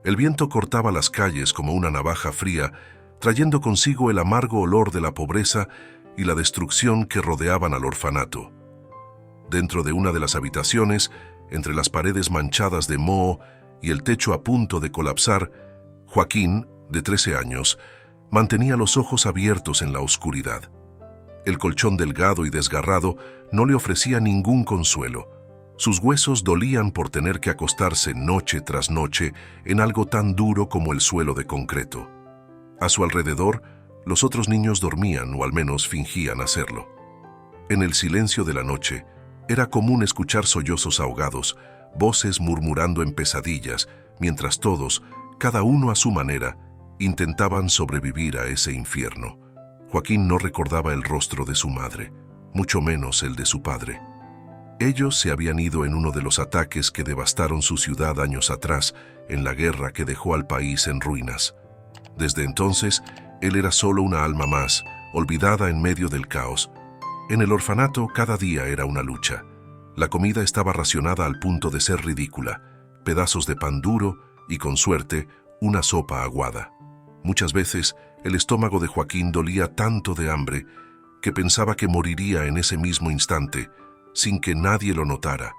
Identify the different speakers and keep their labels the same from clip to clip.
Speaker 1: El viento cortaba las calles como una navaja fría, trayendo consigo el amargo olor de la pobreza y la destrucción que rodeaban al orfanato. Dentro de una de las habitaciones, entre las paredes manchadas de moho y el techo a punto de colapsar, Joaquín, de 13 años, mantenía los ojos abiertos en la oscuridad. El colchón delgado y desgarrado no le ofrecía ningún consuelo. Sus huesos dolían por tener que acostarse noche tras noche en algo tan duro como el suelo de concreto. A su alrededor, los otros niños dormían, o al menos fingían hacerlo. En el silencio de la noche, era común escuchar sollozos ahogados, voces murmurando en pesadillas, mientras todos, cada uno a su manera, intentaban sobrevivir a ese infierno. Joaquín no recordaba el rostro de su madre, mucho menos el de su padre. Ellos se habían ido en uno de los ataques que devastaron su ciudad años atrás, en la guerra que dejó al país en ruinas. Desde entonces, él era solo una alma más, olvidada en medio del caos. En el orfanato, cada día era una lucha. La comida estaba racionada al punto de ser ridícula, pedazos de pan duro y, con suerte, una sopa aguada. Muchas veces, el estómago de Joaquín dolía tanto de hambre que pensaba que moriría en ese mismo instante, sin que nadie lo notara.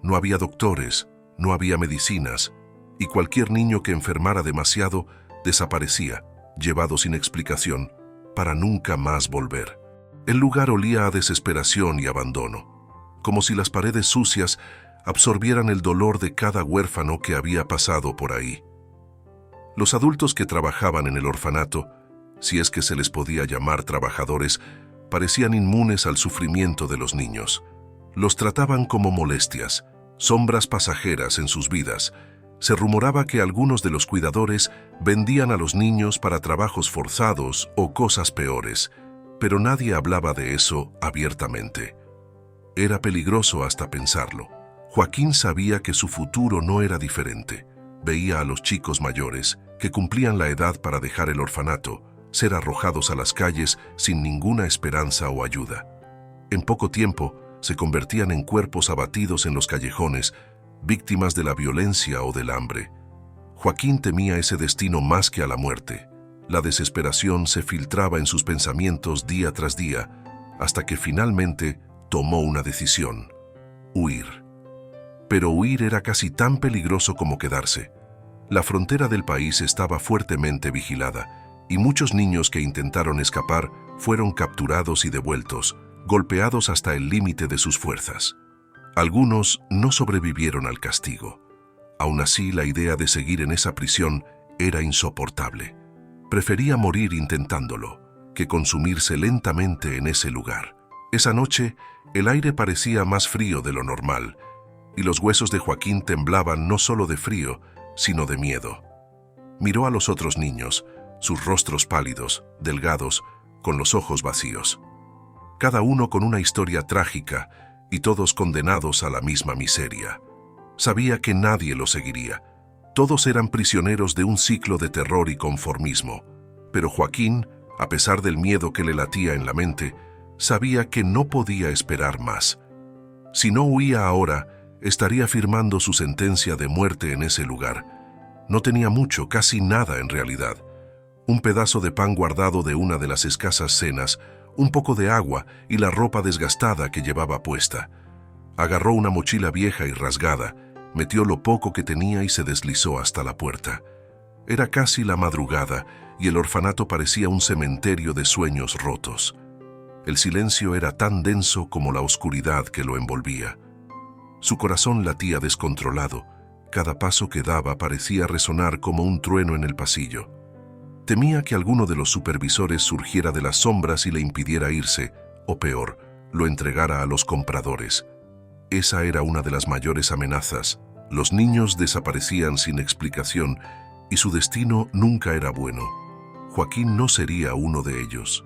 Speaker 1: No había doctores, no había medicinas, y cualquier niño que enfermara demasiado desaparecía, llevado sin explicación, para nunca más volver. El lugar olía a desesperación y abandono, como si las paredes sucias absorbieran el dolor de cada huérfano que había pasado por ahí. Los adultos que trabajaban en el orfanato, si es que se les podía llamar trabajadores, parecían inmunes al sufrimiento de los niños. Los trataban como molestias, sombras pasajeras en sus vidas. Se rumoraba que algunos de los cuidadores vendían a los niños para trabajos forzados o cosas peores, pero nadie hablaba de eso abiertamente. Era peligroso hasta pensarlo. Joaquín sabía que su futuro no era diferente. Veía a los chicos mayores, que cumplían la edad para dejar el orfanato, ser arrojados a las calles sin ninguna esperanza o ayuda. En poco tiempo, se convertían en cuerpos abatidos en los callejones, víctimas de la violencia o del hambre. Joaquín temía ese destino más que a la muerte. La desesperación se filtraba en sus pensamientos día tras día, hasta que finalmente tomó una decisión: huir. Pero huir era casi tan peligroso como quedarse. La frontera del país estaba fuertemente vigilada, y muchos niños que intentaron escapar fueron capturados y devueltos, golpeados hasta el límite de sus fuerzas. Algunos no sobrevivieron al castigo. Aún así, la idea de seguir en esa prisión era insoportable. Prefería morir intentándolo, que consumirse lentamente en ese lugar. Esa noche, el aire parecía más frío de lo normal, y los huesos de Joaquín temblaban no solo de frío, sino de miedo. Miró a los otros niños, sus rostros pálidos, delgados, con los ojos vacíos. Cada uno con una historia trágica y todos condenados a la misma miseria. Sabía que nadie lo seguiría. Todos eran prisioneros de un ciclo de terror y conformismo. Pero Joaquín, a pesar del miedo que le latía en la mente, sabía que no podía esperar más. Si no huía ahora, estaría firmando su sentencia de muerte en ese lugar. No tenía mucho, casi nada en realidad. Un pedazo de pan guardado de una de las escasas cenas, un poco de agua y la ropa desgastada que llevaba puesta. Agarró una mochila vieja y rasgada, metió lo poco que tenía y se deslizó hasta la puerta. Era casi la madrugada y el orfanato parecía un cementerio de sueños rotos. El silencio era tan denso como la oscuridad que lo envolvía. Su corazón latía descontrolado. Cada paso que daba parecía resonar como un trueno en el pasillo. Temía que alguno de los supervisores surgiera de las sombras y le impidiera irse, o peor, lo entregara a los compradores. Esa era una de las mayores amenazas. Los niños desaparecían sin explicación y su destino nunca era bueno. Joaquín no sería uno de ellos.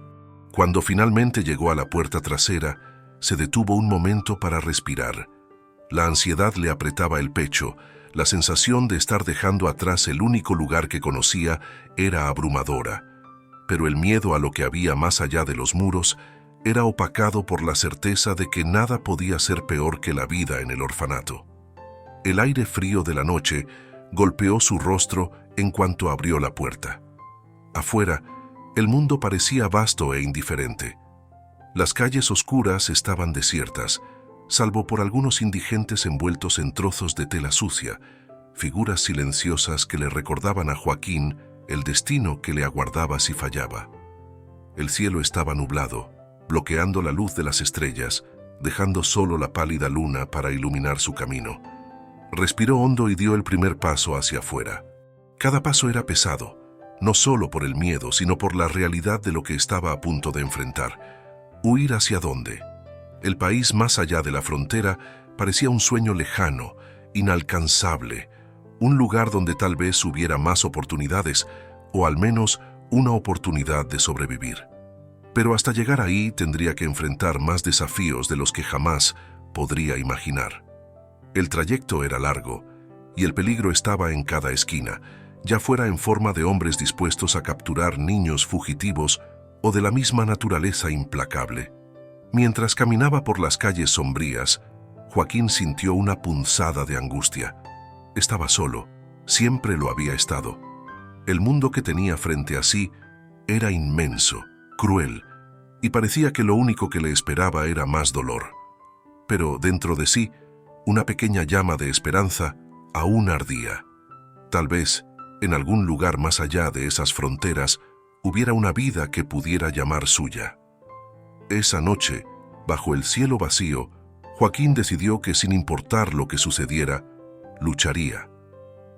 Speaker 1: Cuando finalmente llegó a la puerta trasera, se detuvo un momento para respirar. La ansiedad le apretaba el pecho. La sensación de estar dejando atrás el único lugar que conocía era abrumadora, pero el miedo a lo que había más allá de los muros era opacado por la certeza de que nada podía ser peor que la vida en el orfanato. El aire frío de la noche golpeó su rostro en cuanto abrió la puerta. Afuera, el mundo parecía vasto e indiferente. Las calles oscuras estaban desiertas, salvo por algunos indigentes envueltos en trozos de tela sucia, figuras silenciosas que le recordaban a Joaquín el destino que le aguardaba si fallaba. El cielo estaba nublado, bloqueando la luz de las estrellas, dejando solo la pálida luna para iluminar su camino. Respiró hondo y dio el primer paso hacia afuera. Cada paso era pesado, no solo por el miedo, sino por la realidad de lo que estaba a punto de enfrentar. ¿Huir hacia dónde? El país más allá de la frontera parecía un sueño lejano, inalcanzable, un lugar donde tal vez hubiera más oportunidades, o al menos una oportunidad de sobrevivir. Pero hasta llegar ahí tendría que enfrentar más desafíos de los que jamás podría imaginar. El trayecto era largo, y el peligro estaba en cada esquina, ya fuera en forma de hombres dispuestos a capturar niños fugitivos o de la misma naturaleza implacable. Mientras caminaba por las calles sombrías, Joaquín sintió una punzada de angustia. Estaba solo, siempre lo había estado. El mundo que tenía frente a sí era inmenso, cruel, y parecía que lo único que le esperaba era más dolor. Pero dentro de sí, una pequeña llama de esperanza aún ardía. Tal vez, en algún lugar más allá de esas fronteras, hubiera una vida que pudiera llamar suya. Esa noche, bajo el cielo vacío, Joaquín decidió que sin importar lo que sucediera, lucharía.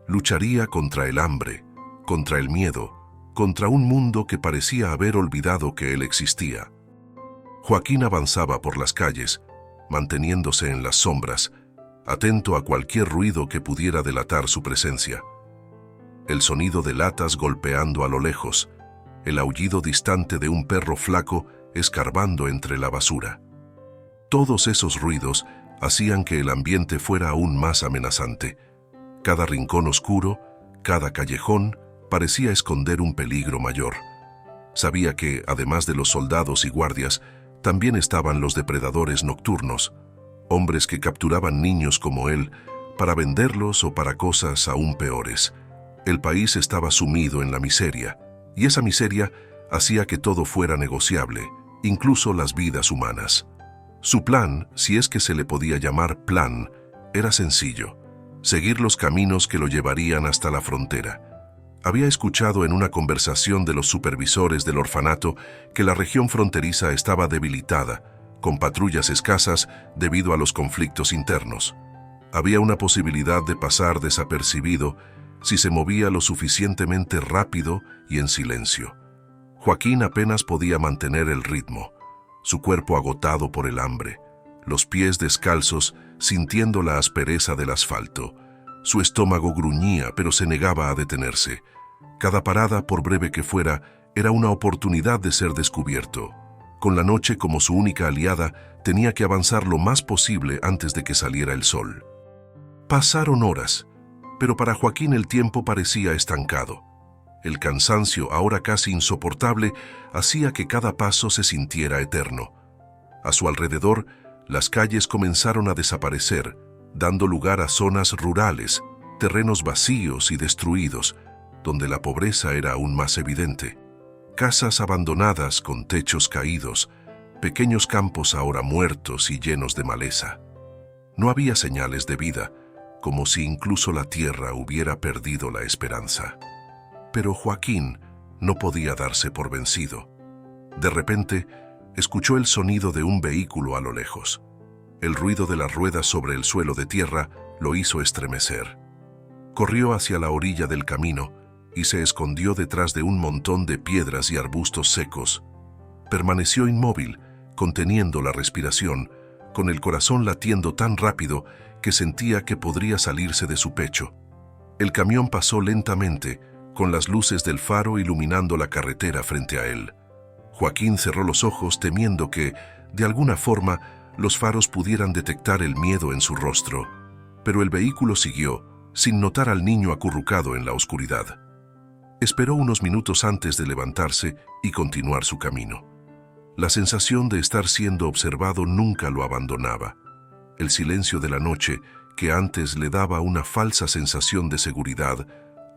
Speaker 1: Lucharía contra el hambre, contra el miedo, contra un mundo que parecía haber olvidado que él existía. Joaquín avanzaba por las calles, manteniéndose en las sombras, atento a cualquier ruido que pudiera delatar su presencia. El sonido de latas golpeando a lo lejos, el aullido distante de un perro flaco escarbando entre la basura. Todos esos ruidos hacían que el ambiente fuera aún más amenazante. Cada rincón oscuro, cada callejón, parecía esconder un peligro mayor. Sabía que, además de los soldados y guardias, también estaban los depredadores nocturnos, hombres que capturaban niños como él para venderlos o para cosas aún peores. El país estaba sumido en la miseria, y esa miseria hacía que todo fuera negociable, incluso las vidas humanas. Su plan, si es que se le podía llamar plan, era sencillo: seguir los caminos que lo llevarían hasta la frontera. Había escuchado en una conversación de los supervisores del orfanato que la región fronteriza estaba debilitada, con patrullas escasas debido a los conflictos internos. Había una posibilidad de pasar desapercibido si se movía lo suficientemente rápido y en silencio. Joaquín apenas podía mantener el ritmo, su cuerpo agotado por el hambre, los pies descalzos sintiendo la aspereza del asfalto. Su estómago gruñía, pero se negaba a detenerse. Cada parada, por breve que fuera, era una oportunidad de ser descubierto. Con la noche como su única aliada, tenía que avanzar lo más posible antes de que saliera el sol. Pasaron horas, pero para Joaquín el tiempo parecía estancado. El cansancio, ahora casi insoportable, hacía que cada paso se sintiera eterno. A su alrededor, las calles comenzaron a desaparecer, dando lugar a zonas rurales, terrenos vacíos y destruidos, donde la pobreza era aún más evidente. Casas abandonadas con techos caídos, pequeños campos ahora muertos y llenos de maleza. No había señales de vida, como si incluso la tierra hubiera perdido la esperanza. Pero Joaquín no podía darse por vencido. De repente, escuchó el sonido de un vehículo a lo lejos. El ruido de las ruedas sobre el suelo de tierra lo hizo estremecer. Corrió hacia la orilla del camino y se escondió detrás de un montón de piedras y arbustos secos. Permaneció inmóvil, conteniendo la respiración, con el corazón latiendo tan rápido que sentía que podría salirse de su pecho. El camión pasó lentamente, con las luces del faro iluminando la carretera frente a él. Joaquín cerró los ojos temiendo que, de alguna forma, los faros pudieran detectar el miedo en su rostro. Pero el vehículo siguió, sin notar al niño acurrucado en la oscuridad. Esperó unos minutos antes de levantarse y continuar su camino. La sensación de estar siendo observado nunca lo abandonaba. El silencio de la noche, que antes le daba una falsa sensación de seguridad,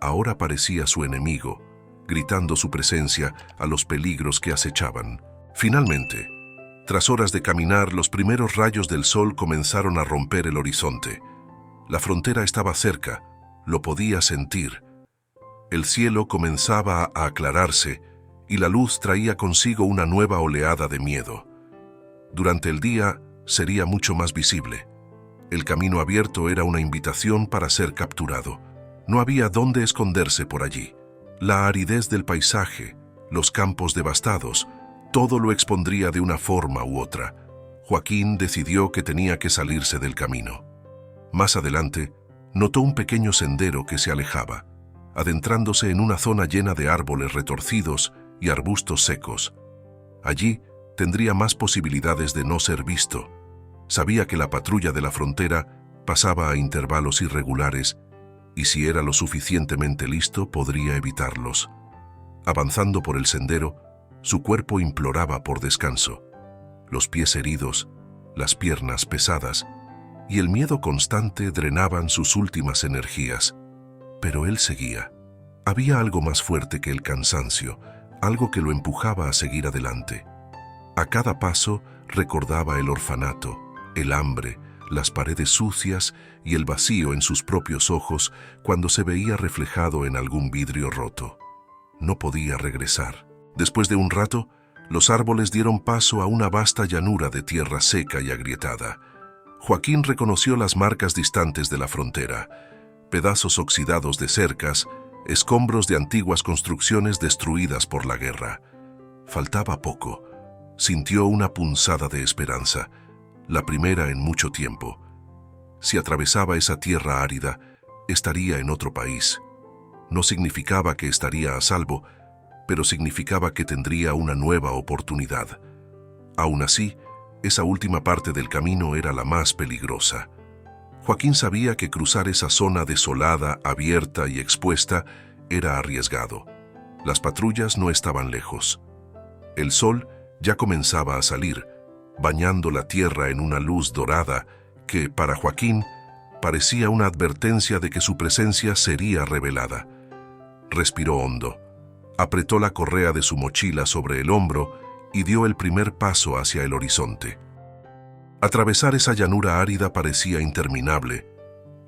Speaker 1: ahora parecía su enemigo, gritando su presencia a los peligros que acechaban. Finalmente, tras horas de caminar, los primeros rayos del sol comenzaron a romper el horizonte. La frontera estaba cerca, lo podía sentir. El cielo comenzaba a aclararse y la luz traía consigo una nueva oleada de miedo. Durante el día sería mucho más visible. El camino abierto era una invitación para ser capturado. No había dónde esconderse por allí. La aridez del paisaje, los campos devastados, todo lo expondría de una forma u otra. Joaquín decidió que tenía que salirse del camino. Más adelante, notó un pequeño sendero que se alejaba, adentrándose en una zona llena de árboles retorcidos y arbustos secos. Allí tendría más posibilidades de no ser visto. Sabía que la patrulla de la frontera pasaba a intervalos irregulares y si era lo suficientemente listo podría evitarlos. Avanzando por el sendero, su cuerpo imploraba por descanso. Los pies heridos, las piernas pesadas y el miedo constante drenaban sus últimas energías. Pero él seguía. Había algo más fuerte que el cansancio, algo que lo empujaba a seguir adelante. A cada paso recordaba el orfanato, el hambre, las paredes sucias y el vacío en sus propios ojos cuando se veía reflejado en algún vidrio roto. No podía regresar. Después de un rato, los árboles dieron paso a una vasta llanura de tierra seca y agrietada. Joaquín reconoció las marcas distantes de la frontera, pedazos oxidados de cercas, escombros de antiguas construcciones destruidas por la guerra. Faltaba poco. Sintió una punzada de esperanza, la primera en mucho tiempo. Si atravesaba esa tierra árida, estaría en otro país. No significaba que estaría a salvo, pero significaba que tendría una nueva oportunidad. Aún así, esa última parte del camino era la más peligrosa. Joaquín sabía que cruzar esa zona desolada, abierta y expuesta era arriesgado. Las patrullas no estaban lejos. El sol ya comenzaba a salir, bañando la tierra en una luz dorada que, para Joaquín, parecía una advertencia de que su presencia sería revelada. Respiró hondo, apretó la correa de su mochila sobre el hombro y dio el primer paso hacia el horizonte. Atravesar esa llanura árida parecía interminable.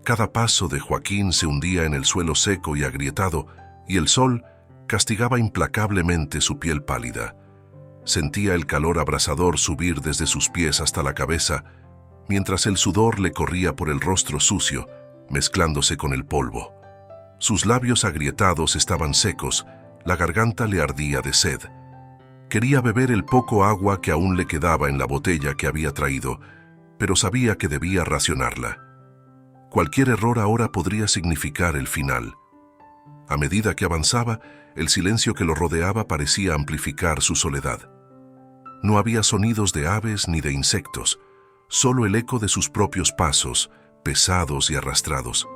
Speaker 1: Cada paso de Joaquín se hundía en el suelo seco y agrietado, y el sol castigaba implacablemente su piel pálida. Sentía el calor abrasador subir desde sus pies hasta la cabeza, mientras el sudor le corría por el rostro sucio, mezclándose con el polvo. Sus labios agrietados estaban secos, la garganta le ardía de sed. Quería beber el poco agua que aún le quedaba en la botella que había traído, pero sabía que debía racionarla. Cualquier error ahora podría significar el final. A medida que avanzaba, el silencio que lo rodeaba parecía amplificar su soledad. No había sonidos de aves ni de insectos, solo el eco de sus propios pasos, pesados y arrastrados.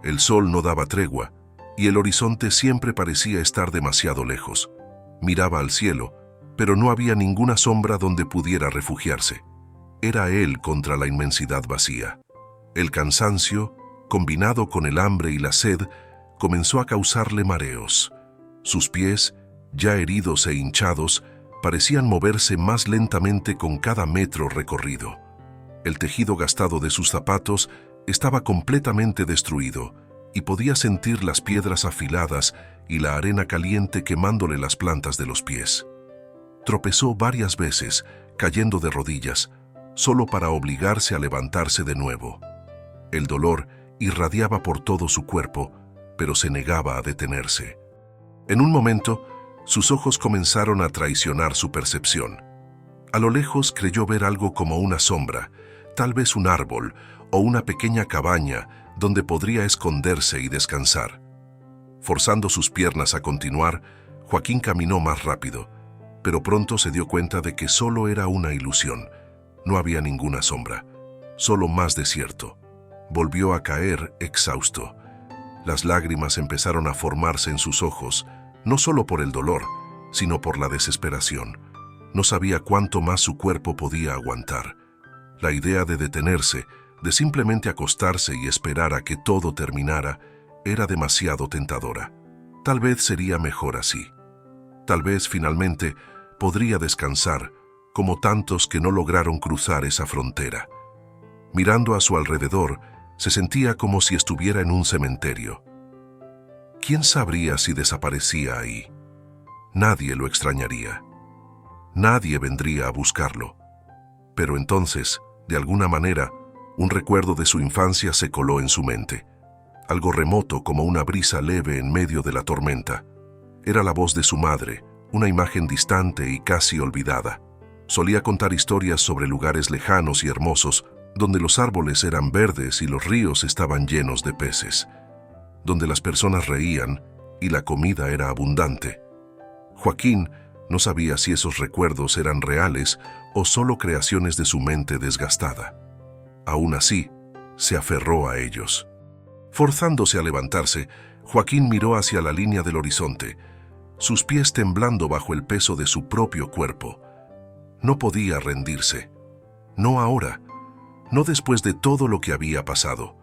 Speaker 1: El sol no daba tregua, y el horizonte siempre parecía estar demasiado lejos. Miraba al cielo, pero no había ninguna sombra donde pudiera refugiarse. Era él contra la inmensidad vacía. El cansancio, combinado con el hambre y la sed, comenzó a causarle mareos. Sus pies, ya heridos e hinchados, parecían moverse más lentamente con cada metro recorrido. El tejido gastado de sus zapatos estaba completamente destruido y podía sentir las piedras afiladas y la arena caliente quemándole las plantas de los pies. Tropezó varias veces, cayendo de rodillas, solo para obligarse a levantarse de nuevo. El dolor irradiaba por todo su cuerpo, pero se negaba a detenerse. En un momento, sus ojos comenzaron a traicionar su percepción. A lo lejos creyó ver algo como una sombra, tal vez un árbol o una pequeña cabaña donde podría esconderse y descansar. Forzando sus piernas a continuar, Joaquín caminó más rápido, pero pronto se dio cuenta de que solo era una ilusión. No había ninguna sombra, solo más desierto. Volvió a caer exhausto. Las lágrimas empezaron a formarse en sus ojos, no solo por el dolor, sino por la desesperación. No sabía cuánto más su cuerpo podía aguantar. La idea de detenerse, de simplemente acostarse y esperar a que todo terminara, era demasiado tentadora. Tal vez sería mejor así. Tal vez finalmente podría descansar, como tantos que no lograron cruzar esa frontera. Mirando a su alrededor, se sentía como si estuviera en un cementerio. ¿Quién sabría si desaparecía ahí? Nadie lo extrañaría. Nadie vendría a buscarlo. Pero entonces, de alguna manera, un recuerdo de su infancia se coló en su mente. Algo remoto como una brisa leve en medio de la tormenta. Era la voz de su madre, una imagen distante y casi olvidada. Solía contar historias sobre lugares lejanos y hermosos, donde los árboles eran verdes y los ríos estaban llenos de peces, donde las personas reían y la comida era abundante. Joaquín no sabía si esos recuerdos eran reales o solo creaciones de su mente desgastada. Aún así, se aferró a ellos. Forzándose a levantarse, Joaquín miró hacia la línea del horizonte, sus pies temblando bajo el peso de su propio cuerpo. No podía rendirse. No ahora. No después de todo lo que había pasado.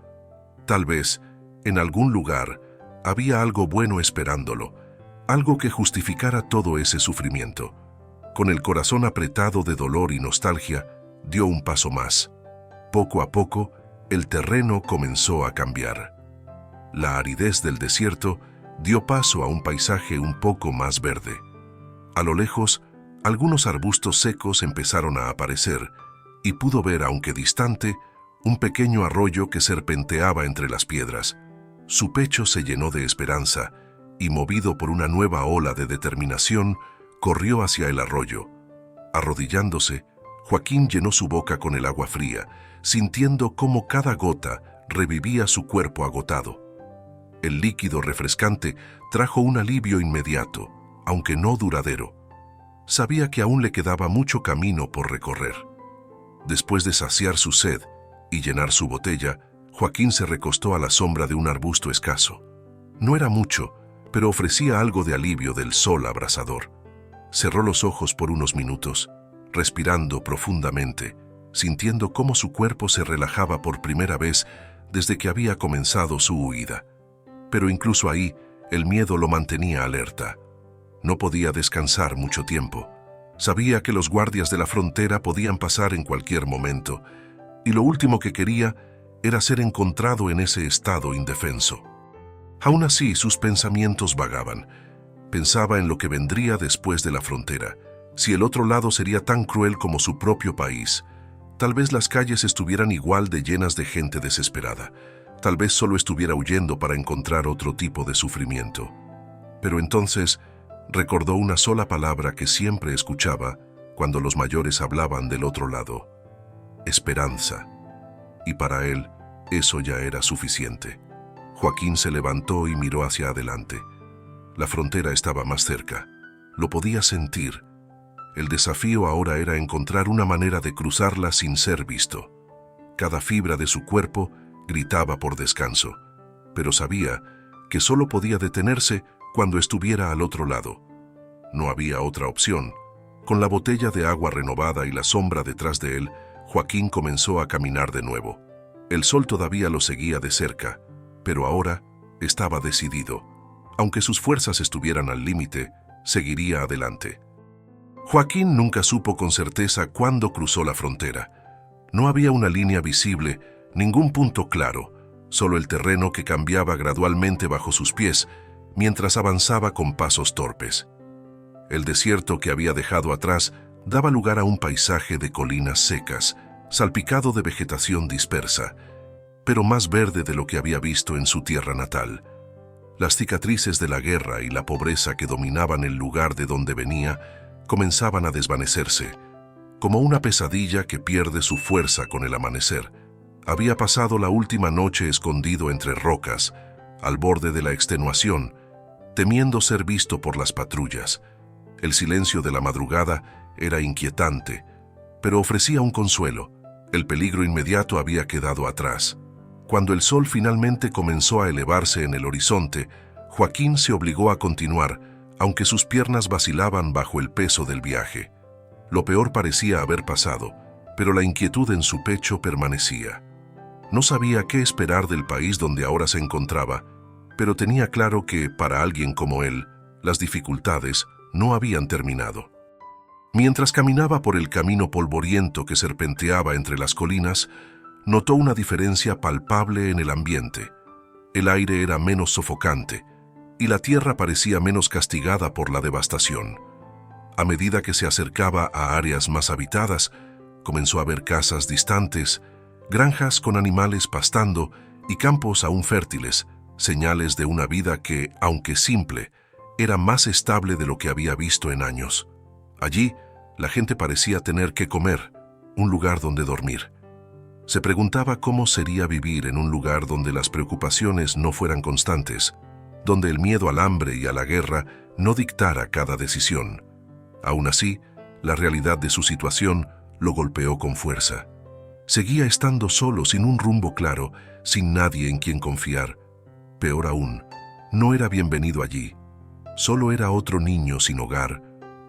Speaker 1: Tal vez, en algún lugar, había algo bueno esperándolo, algo que justificara todo ese sufrimiento. Con el corazón apretado de dolor y nostalgia, dio un paso más. Poco a poco, el terreno comenzó a cambiar. La aridez del desierto dio paso a un paisaje un poco más verde. A lo lejos, algunos arbustos secos empezaron a aparecer, y pudo ver, aunque distante, un pequeño arroyo que serpenteaba entre las piedras. Su pecho se llenó de esperanza, y movido por una nueva ola de determinación, corrió hacia el arroyo. Arrodillándose, Joaquín llenó su boca con el agua fría, sintiendo cómo cada gota revivía su cuerpo agotado. El líquido refrescante trajo un alivio inmediato, aunque no duradero. Sabía que aún le quedaba mucho camino por recorrer. Después de saciar su sed y llenar su botella, Joaquín se recostó a la sombra de un arbusto escaso. No era mucho, pero ofrecía algo de alivio del sol abrasador. Cerró los ojos por unos minutos, respirando profundamente, sintiendo cómo su cuerpo se relajaba por primera vez desde que había comenzado su huida. Pero incluso ahí, el miedo lo mantenía alerta. No podía descansar mucho tiempo. Sabía que los guardias de la frontera podían pasar en cualquier momento, y lo último que quería era ser encontrado en ese estado indefenso. Aún así, sus pensamientos vagaban. Pensaba en lo que vendría después de la frontera, si el otro lado sería tan cruel como su propio país. Tal vez las calles estuvieran igual de llenas de gente desesperada. Tal vez solo estuviera huyendo para encontrar otro tipo de sufrimiento. Pero entonces recordó una sola palabra que siempre escuchaba cuando los mayores hablaban del otro lado: esperanza. Y para él, eso ya era suficiente. Joaquín se levantó y miró hacia adelante. La frontera estaba más cerca. Lo podía sentir. El desafío ahora era encontrar una manera de cruzarla sin ser visto. Cada fibra de su cuerpo gritaba por descanso, pero sabía que solo podía detenerse cuando estuviera al otro lado. No había otra opción. Con la botella de agua renovada y la sombra detrás de él, Joaquín comenzó a caminar de nuevo. El sol todavía lo seguía de cerca, pero ahora estaba decidido. Aunque sus fuerzas estuvieran al límite, seguiría adelante. Joaquín nunca supo con certeza cuándo cruzó la frontera. No había una línea visible, ningún punto claro, solo el terreno que cambiaba gradualmente bajo sus pies mientras avanzaba con pasos torpes. El desierto que había dejado atrás daba lugar a un paisaje de colinas secas, salpicado de vegetación dispersa, pero más verde de lo que había visto en su tierra natal. Las cicatrices de la guerra y la pobreza que dominaban el lugar de donde venía comenzaban a desvanecerse, como una pesadilla que pierde su fuerza con el amanecer. Había pasado la última noche escondido entre rocas, al borde de la extenuación, temiendo ser visto por las patrullas. El silencio de la madrugada era inquietante, pero ofrecía un consuelo. El peligro inmediato había quedado atrás. Cuando el sol finalmente comenzó a elevarse en el horizonte, Joaquín se obligó a continuar, aunque sus piernas vacilaban bajo el peso del viaje. Lo peor parecía haber pasado, pero la inquietud en su pecho permanecía. No sabía qué esperar del país donde ahora se encontraba, pero tenía claro que, para alguien como él, las dificultades no habían terminado. Mientras caminaba por el camino polvoriento que serpenteaba entre las colinas, notó una diferencia palpable en el ambiente. El aire era menos sofocante y la tierra parecía menos castigada por la devastación. A medida que se acercaba a áreas más habitadas, comenzó a ver casas distantes, granjas con animales pastando y campos aún fértiles, señales de una vida que, aunque simple, era más estable de lo que había visto en años. Allí, la gente parecía tener que comer, un lugar donde dormir. Se preguntaba cómo sería vivir en un lugar donde las preocupaciones no fueran constantes, donde el miedo al hambre y a la guerra no dictara cada decisión. Aún así, la realidad de su situación lo golpeó con fuerza. Seguía estando solo, sin un rumbo claro, sin nadie en quien confiar. Peor aún, no era bienvenido allí. Solo era otro niño sin hogar,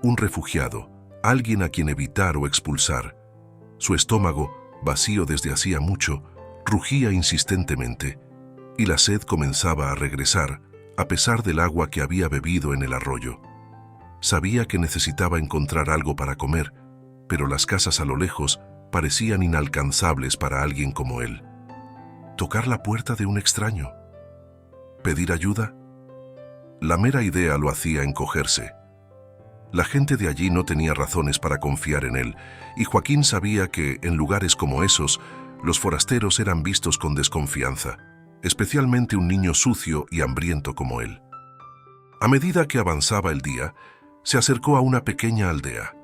Speaker 1: un refugiado, alguien a quien evitar o expulsar. Su estómago, vacío desde hacía mucho, rugía insistentemente, y la sed comenzaba a regresar, a pesar del agua que había bebido en el arroyo. Sabía que necesitaba encontrar algo para comer, pero las casas a lo lejos parecían inalcanzables para alguien como él. Tocar la puerta de un extraño. ¿Pedir ayuda? La mera idea lo hacía encogerse. La gente de allí no tenía razones para confiar en él, y Joaquín sabía que, en lugares como esos, los forasteros eran vistos con desconfianza, especialmente un niño sucio y hambriento como él. A medida que avanzaba el día, se acercó a una pequeña aldea.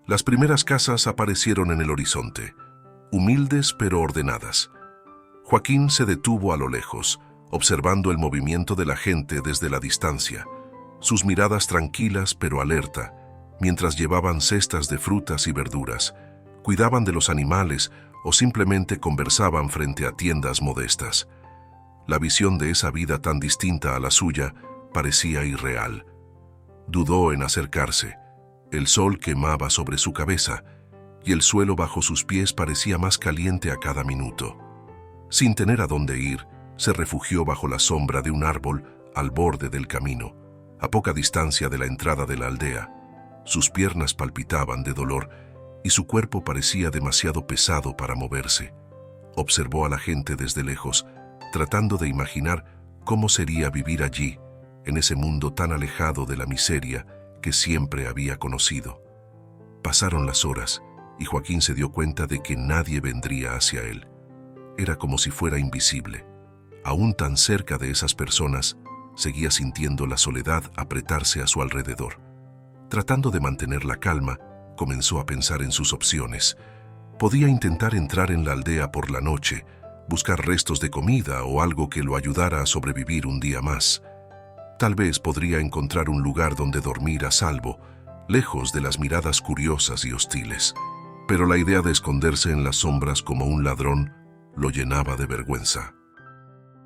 Speaker 1: Las primeras casas aparecieron en el horizonte, humildes pero ordenadas. Joaquín se detuvo a lo lejos, observando el movimiento de la gente desde la distancia, sus miradas tranquilas pero alerta, mientras llevaban cestas de frutas y verduras, cuidaban de los animales o simplemente conversaban frente a tiendas modestas. La visión de esa vida tan distinta a la suya parecía irreal. Dudó en acercarse. El sol quemaba sobre su cabeza y el suelo bajo sus pies parecía más caliente a cada minuto. Sin tener a dónde ir, se refugió bajo la sombra de un árbol al borde del camino, a poca distancia de la entrada de la aldea. Sus piernas palpitaban de dolor y su cuerpo parecía demasiado pesado para moverse. Observó a la gente desde lejos, tratando de imaginar cómo sería vivir allí, en ese mundo tan alejado de la miseria que siempre había conocido. Pasaron las horas y Joaquín se dio cuenta de que nadie vendría hacia él. Era como si fuera invisible. Aún tan cerca de esas personas, seguía sintiendo la soledad apretarse a su alrededor. Tratando de mantener la calma, comenzó a pensar en sus opciones. Podía intentar entrar en la aldea por la noche, buscar restos de comida o algo que lo ayudara a sobrevivir un día más. Tal vez podría encontrar un lugar donde dormir a salvo, lejos de las miradas curiosas y hostiles. Pero la idea de esconderse en las sombras como un ladrón lo llenaba de vergüenza.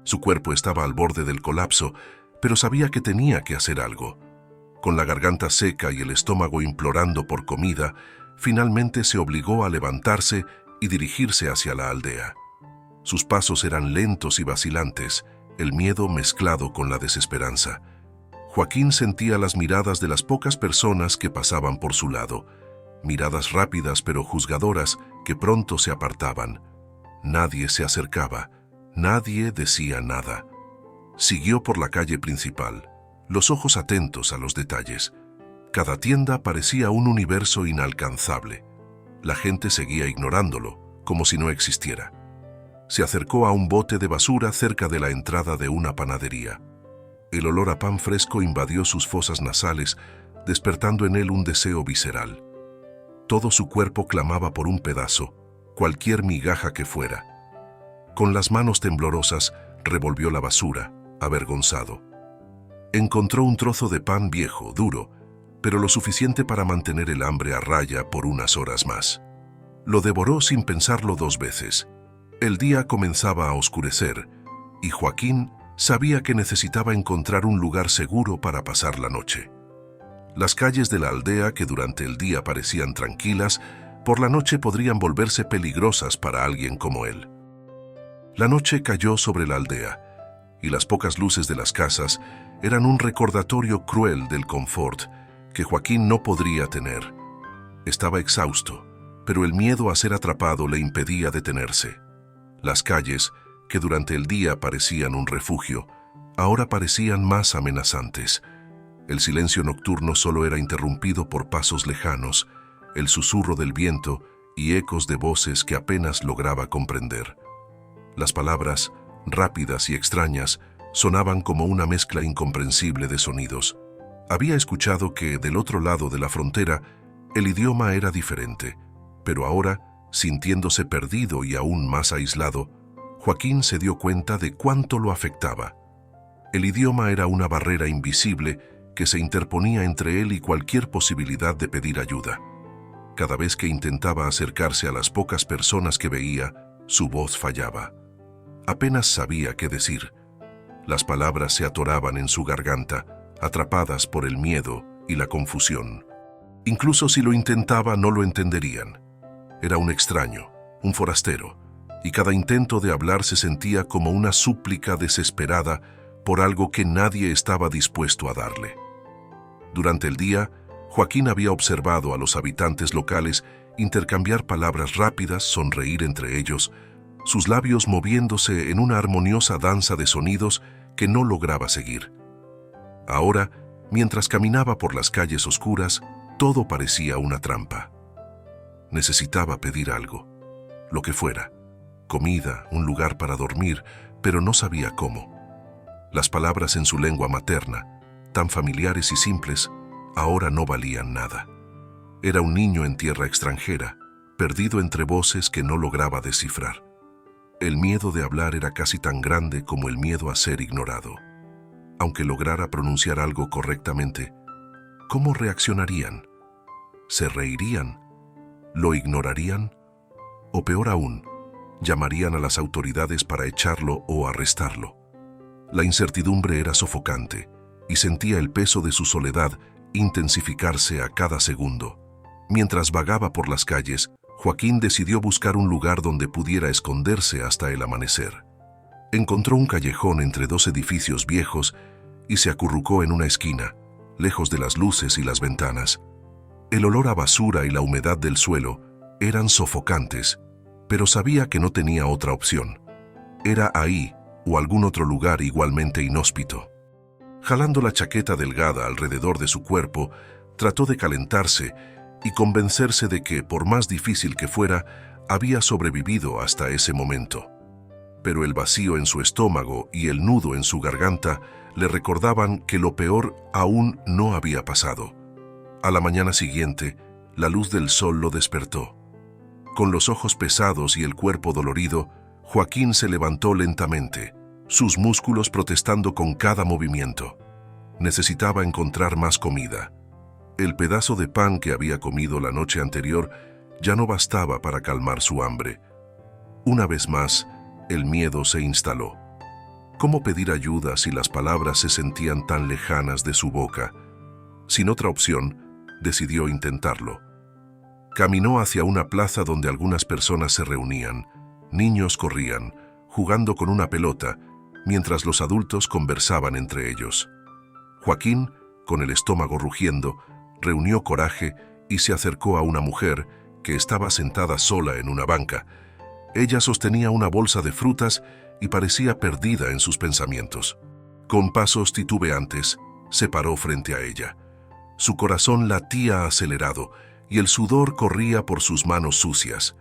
Speaker 1: Su cuerpo estaba al borde del colapso, pero sabía que tenía que hacer algo. Con la garganta seca y el estómago implorando por comida, finalmente se obligó a levantarse y dirigirse hacia la aldea. Sus pasos eran lentos y vacilantes, el miedo mezclado con la desesperanza. Joaquín sentía las miradas de las pocas personas que pasaban por su lado, miradas rápidas pero juzgadoras que pronto se apartaban. Nadie se acercaba, nadie decía nada. Siguió por la calle principal, los ojos atentos a los detalles. Cada tienda parecía un universo inalcanzable. La gente seguía ignorándolo, como si no existiera. Se acercó a un bote de basura cerca de la entrada de una panadería. El olor a pan fresco invadió sus fosas nasales, despertando en él un deseo visceral. Todo su cuerpo clamaba por un pedazo, cualquier migaja que fuera. Con las manos temblorosas, revolvió la basura, avergonzado. Encontró un trozo de pan viejo, duro, pero lo suficiente para mantener el hambre a raya por unas horas más. Lo devoró sin pensarlo dos veces. El día comenzaba a oscurecer, y Joaquín sabía que necesitaba encontrar un lugar seguro para pasar la noche. Las calles de la aldea, que durante el día parecían tranquilas, por la noche podrían volverse peligrosas para alguien como él. La noche cayó sobre la aldea, y las pocas luces de las casas eran un recordatorio cruel del confort que Joaquín no podría tener. Estaba exhausto, pero el miedo a ser atrapado le impedía detenerse. Las calles, que durante el día parecían un refugio, ahora parecían más amenazantes. El silencio nocturno solo era interrumpido por pasos lejanos, el susurro del viento y ecos de voces que apenas lograba comprender. Las palabras, rápidas y extrañas, sonaban como una mezcla incomprensible de sonidos. Había escuchado que, del otro lado de la frontera, el idioma era diferente, pero ahora, sintiéndose perdido y aún más aislado, Joaquín se dio cuenta de cuánto lo afectaba. El idioma era una barrera invisible que se interponía entre él y cualquier posibilidad de pedir ayuda. Cada vez que intentaba acercarse a las pocas personas que veía, su voz fallaba. Apenas sabía qué decir. Las palabras se atoraban en su garganta, atrapadas por el miedo y la confusión. Incluso si lo intentaba, no lo entenderían. Era un extraño, un forastero, y cada intento de hablar se sentía como una súplica desesperada por algo que nadie estaba dispuesto a darle. Durante el día, Joaquín había observado a los habitantes locales intercambiar palabras rápidas, sonreír entre ellos, sus labios moviéndose en una armoniosa danza de sonidos que no lograba seguir. Ahora, mientras caminaba por las calles oscuras, todo parecía una trampa. Necesitaba pedir algo, lo que fuera, comida, un lugar para dormir, pero no sabía cómo. Las palabras en su lengua materna, tan familiares y simples, ahora no valían nada. Era un niño en tierra extranjera, perdido entre voces que no lograba descifrar. El miedo de hablar era casi tan grande como el miedo a ser ignorado. Aunque lograra pronunciar algo correctamente, ¿cómo reaccionarían? ¿Se reirían? ¿Lo ignorarían? O peor aún, llamarían a las autoridades para echarlo o arrestarlo. La incertidumbre era sofocante y sentía el peso de su soledad intensificarse a cada segundo. Mientras vagaba por las calles, Joaquín decidió buscar un lugar donde pudiera esconderse hasta el amanecer. Encontró un callejón entre dos edificios viejos y se acurrucó en una esquina, lejos de las luces y las ventanas. El olor a basura y la humedad del suelo eran sofocantes, pero sabía que no tenía otra opción. Era ahí o algún otro lugar igualmente inhóspito. Jalando la chaqueta delgada alrededor de su cuerpo, trató de calentarse y convencerse de que, por más difícil que fuera, había sobrevivido hasta ese momento. Pero el vacío en su estómago y el nudo en su garganta le recordaban que lo peor aún no había pasado. A la mañana siguiente, la luz del sol lo despertó. Con los ojos pesados y el cuerpo dolorido, Joaquín se levantó lentamente, sus músculos protestando con cada movimiento. Necesitaba encontrar más comida. El pedazo de pan que había comido la noche anterior ya no bastaba para calmar su hambre. Una vez más, el miedo se instaló. ¿Cómo pedir ayuda si las palabras se sentían tan lejanas de su boca? Sin otra opción, decidió intentarlo. Caminó hacia una plaza donde algunas personas se reunían. Niños corrían, jugando con una pelota, mientras los adultos conversaban entre ellos. Joaquín, con el estómago rugiendo, reunió coraje y se acercó a una mujer que estaba sentada sola en una banca. Ella sostenía una bolsa de frutas y parecía perdida en sus pensamientos. Con pasos titubeantes, se paró frente a ella. Su corazón latía acelerado y el sudor corría por sus manos sucias.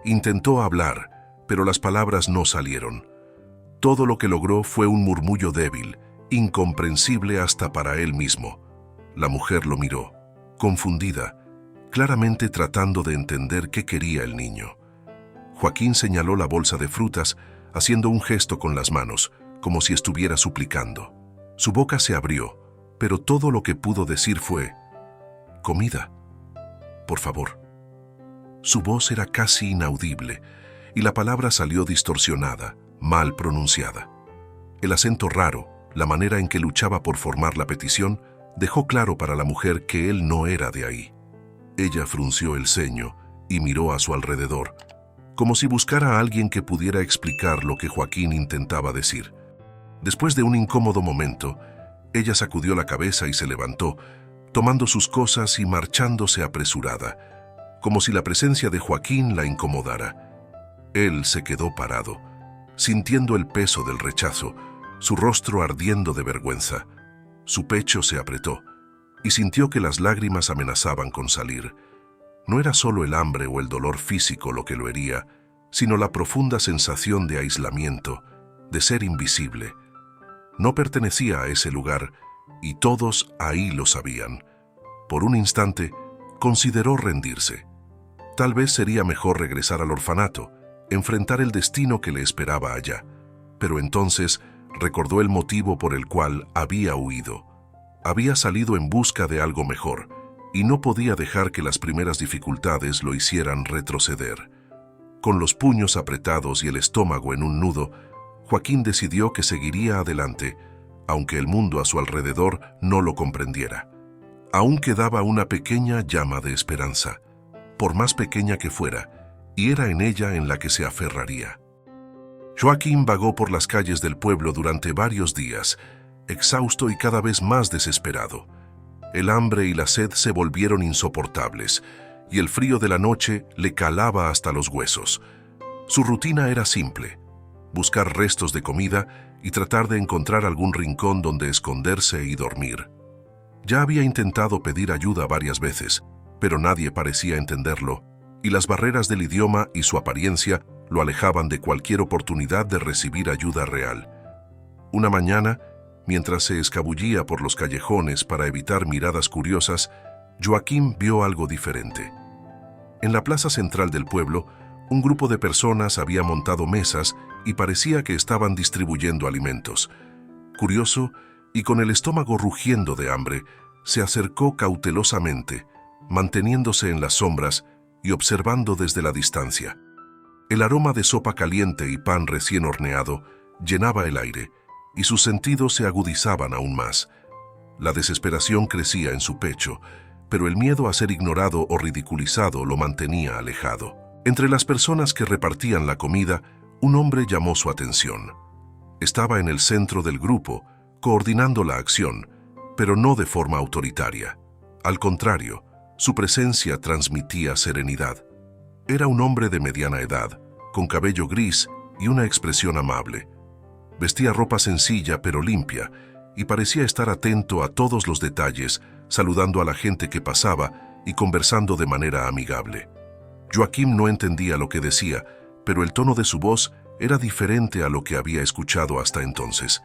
Speaker 1: Intentó hablar, pero las palabras no salieron. Todo lo que logró fue un murmullo débil, incomprensible hasta para él mismo. La mujer lo miró, confundida, claramente tratando de entender qué quería el niño. Joaquín señaló la bolsa de frutas, haciendo un gesto con las manos, como si estuviera suplicando. Su boca se abrió, pero todo lo que pudo decir fue: «Comida, por favor». Su voz era casi inaudible, y la palabra salió distorsionada, mal pronunciada. El acento raro, la manera en que luchaba por formar la petición, dejó claro para la mujer que él no era de ahí. Ella frunció el ceño y miró a su alrededor. como si buscara a alguien que pudiera explicar lo que Joaquín intentaba decir. Después de un incómodo momento, ella sacudió la cabeza y se levantó, tomando sus cosas y marchándose apresurada, como si la presencia de Joaquín la incomodara. Él se quedó parado, sintiendo el peso del rechazo, su rostro ardiendo de vergüenza. Su pecho se apretó y sintió que las lágrimas amenazaban con salir. No era solo el hambre o el dolor físico lo que lo hería, sino la profunda sensación de aislamiento, de ser invisible. No pertenecía a ese lugar y todos ahí lo sabían. Por un instante, consideró rendirse. Tal vez sería mejor regresar al orfanato, enfrentar el destino que le esperaba allá. Pero entonces recordó el motivo por el cual había huido. Había salido en busca de algo mejor, y no podía dejar que las primeras dificultades lo hicieran retroceder. Con los puños apretados y el estómago en un nudo, Joaquín decidió que seguiría adelante, aunque el mundo a su alrededor no lo comprendiera. Aún quedaba una pequeña llama de esperanza, por más pequeña que fuera, y era en ella en la que se aferraría. Joaquín vagó por las calles del pueblo durante varios días, exhausto y cada vez más desesperado. El hambre y la sed se volvieron insoportables, y el frío de la noche le calaba hasta los huesos. Su rutina era simple: buscar restos de comida y tratar de encontrar algún rincón donde esconderse y dormir. Ya había intentado pedir ayuda varias veces, pero nadie parecía entenderlo, y las barreras del idioma y su apariencia lo alejaban de cualquier oportunidad de recibir ayuda real. Una mañana, mientras se escabullía por los callejones para evitar miradas curiosas, Joaquín vio algo diferente. En la plaza central del pueblo, un grupo de personas había montado mesas y parecía que estaban distribuyendo alimentos. Curioso, y con el estómago rugiendo de hambre, se acercó cautelosamente, manteniéndose en las sombras y observando desde la distancia. El aroma de sopa caliente y pan recién horneado llenaba el aire, y sus sentidos se agudizaban aún más. La desesperación crecía en su pecho, pero el miedo a ser ignorado o ridiculizado lo mantenía alejado. Entre las personas que repartían la comida, un hombre llamó su atención. Estaba en el centro del grupo, coordinando la acción, pero no de forma autoritaria. Al contrario, su presencia transmitía serenidad. Era un hombre de mediana edad, con cabello gris y una expresión amable. Vestía ropa sencilla pero limpia, y parecía estar atento a todos los detalles, saludando a la gente que pasaba y conversando de manera amigable. Joaquín no entendía lo que decía, pero el tono de su voz era diferente a lo que había escuchado hasta entonces.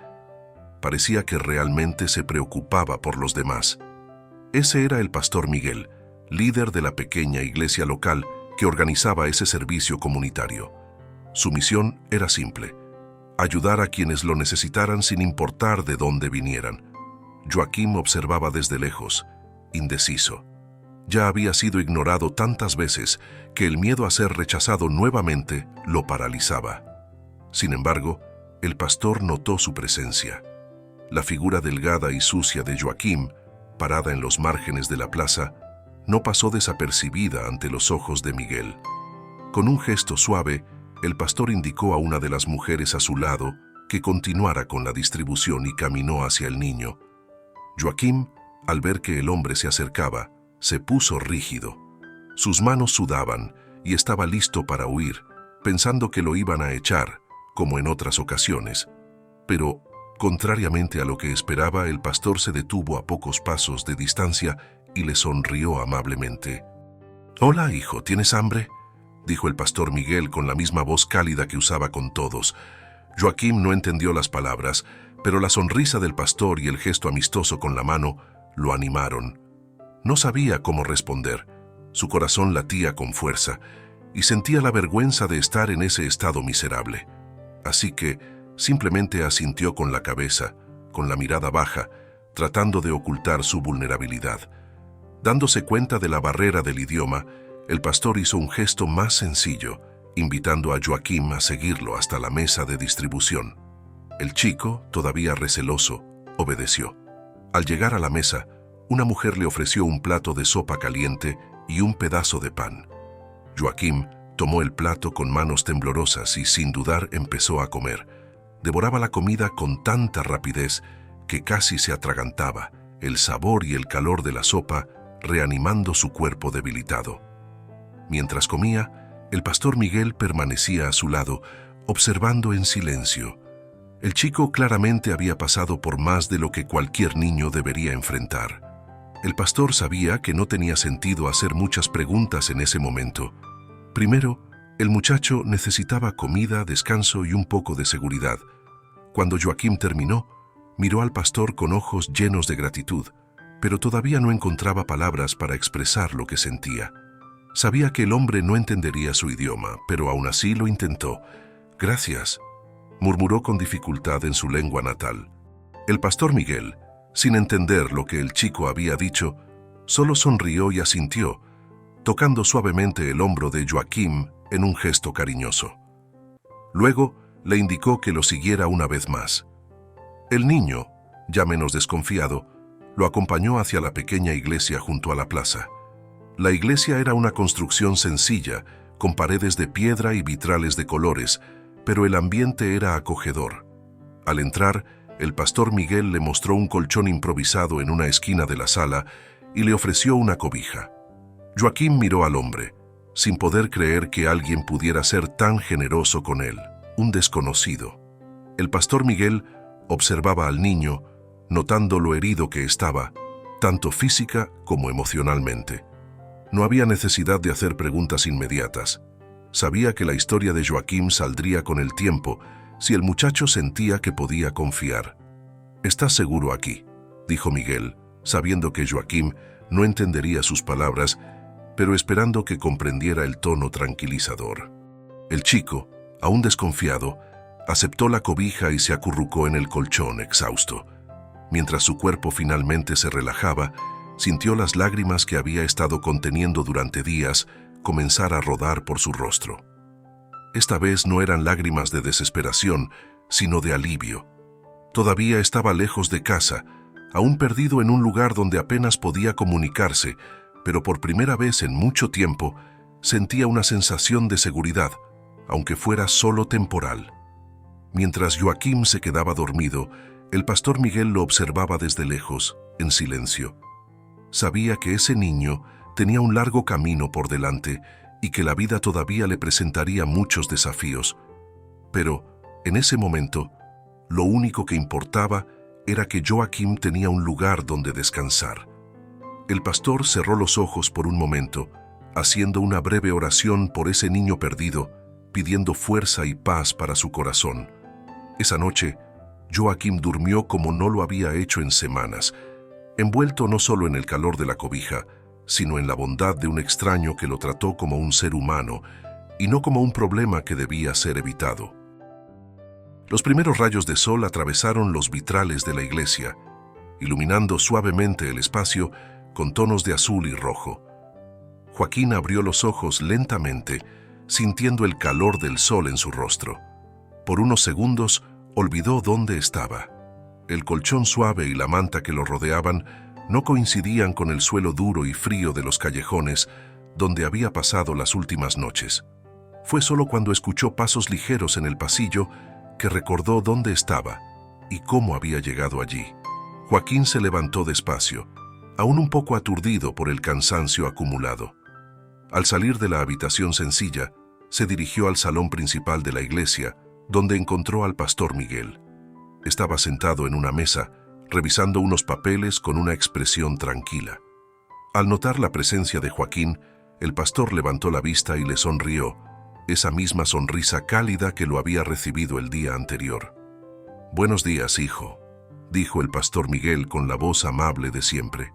Speaker 1: Parecía que realmente se preocupaba por los demás. Ese era el pastor Miguel, líder de la pequeña iglesia local que organizaba ese servicio comunitario. Su misión era simple: ayudar a quienes lo necesitaran sin importar de dónde vinieran. Joaquín observaba desde lejos, indeciso. Ya había sido ignorado tantas veces que el miedo a ser rechazado nuevamente lo paralizaba. Sin embargo, el pastor notó su presencia. La figura delgada y sucia de Joaquín, parada en los márgenes de la plaza, no pasó desapercibida ante los ojos de Miguel. Con un gesto suave, el pastor indicó a una de las mujeres a su lado que continuara con la distribución y caminó hacia el niño. Joaquín, al ver que el hombre se acercaba, se puso rígido. Sus manos sudaban y estaba listo para huir, pensando que lo iban a echar, como en otras ocasiones. Pero, contrariamente a lo que esperaba, el pastor se detuvo a pocos pasos de distancia y le sonrió amablemente. «Hola, hijo, ¿tienes hambre?», dijo el pastor Miguel con la misma voz cálida que usaba con todos. Joaquín no entendió las palabras, pero la sonrisa del pastor y el gesto amistoso con la mano lo animaron. No sabía cómo responder. Su corazón latía con fuerza y sentía la vergüenza de estar en ese estado miserable. Así que simplemente asintió con la cabeza, con la mirada baja, tratando de ocultar su vulnerabilidad. Dándose cuenta de la barrera del idioma, el pastor hizo un gesto más sencillo, invitando a Joaquín a seguirlo hasta la mesa de distribución. El chico, todavía receloso, obedeció. Al llegar a la mesa, una mujer le ofreció un plato de sopa caliente y un pedazo de pan. Joaquín, Tomó el plato con manos temblorosas y sin dudar empezó a comer. Devoraba la comida con tanta rapidez que casi se atragantaba, el sabor y el calor de la sopa reanimando su cuerpo debilitado. Mientras comía, el pastor Miguel permanecía a su lado, observando en silencio. El chico claramente había pasado por más de lo que cualquier niño debería enfrentar. El pastor sabía que no tenía sentido hacer muchas preguntas en ese momento. Primero, el muchacho necesitaba comida, descanso y un poco de seguridad. Cuando Joaquim terminó, miró al pastor con ojos llenos de gratitud, pero todavía no encontraba palabras para expresar lo que sentía. Sabía que el hombre no entendería su idioma, pero aún así lo intentó. «Gracias», murmuró con dificultad en su lengua natal. El pastor Miguel, sin entender lo que el chico había dicho, solo sonrió y asintió, tocando suavemente el hombro de Joaquim en un gesto cariñoso. Luego le indicó que lo siguiera una vez más. El niño, ya menos desconfiado, lo acompañó hacia la pequeña iglesia junto a la plaza. La iglesia era una construcción sencilla, con paredes de piedra y vitrales de colores, pero el ambiente era acogedor. Al entrar, el pastor Miguel le mostró un colchón improvisado en una esquina de la sala y le ofreció una cobija. Joaquim miró al hombre, sin poder creer que alguien pudiera ser tan generoso con él, un desconocido. El pastor Miguel observaba al niño, notando lo herido que estaba, tanto física como emocionalmente. No había necesidad de hacer preguntas inmediatas. Sabía que la historia de Joaquim saldría con el tiempo si el muchacho sentía que podía confiar. «¿Estás seguro aquí?», dijo Miguel, sabiendo que Joaquim no entendería sus palabras, pero esperando que comprendiera el tono tranquilizador. El chico, aún desconfiado, aceptó la cobija y se acurrucó en el colchón exhausto. Mientras su cuerpo finalmente se relajaba, sintió las lágrimas que había estado conteniendo durante días comenzar a rodar por su rostro. Esta vez no eran lágrimas de desesperación, sino de alivio. Todavía estaba lejos de casa, aún perdido en un lugar donde apenas podía comunicarse, pero por primera vez en mucho tiempo sentía una sensación de seguridad, aunque fuera solo temporal. Mientras Joaquim se quedaba dormido, el pastor Miguel lo observaba desde lejos, en silencio. Sabía que ese niño tenía un largo camino por delante y que la vida todavía le presentaría muchos desafíos. Pero, en ese momento, lo único que importaba era que Joaquim tenía un lugar donde descansar. El pastor cerró los ojos por un momento, haciendo una breve oración por ese niño perdido, pidiendo fuerza y paz para su corazón. Esa noche, Joaquim durmió como no lo había hecho en semanas, envuelto no solo en el calor de la cobija, sino en la bondad de un extraño que lo trató como un ser humano y no como un problema que debía ser evitado. Los primeros rayos de sol atravesaron los vitrales de la iglesia, iluminando suavemente el espacio con tonos de azul y rojo. Joaquín abrió los ojos lentamente, sintiendo el calor del sol en su rostro. Por unos segundos, olvidó dónde estaba. El colchón suave y la manta que lo rodeaban no coincidían con el suelo duro y frío de los callejones donde había pasado las últimas noches. Fue solo cuando escuchó pasos ligeros en el pasillo que recordó dónde estaba y cómo había llegado allí. Joaquín se levantó despacio, aún un poco aturdido por el cansancio acumulado. Al salir de la habitación sencilla, se dirigió al salón principal de la iglesia, donde encontró al pastor Miguel. Estaba sentado en una mesa, revisando unos papeles con una expresión tranquila. Al notar la presencia de Joaquín, el pastor levantó la vista y le sonrió, esa misma sonrisa cálida que lo había recibido el día anterior. «Buenos días, hijo», dijo el pastor Miguel con la voz amable de siempre.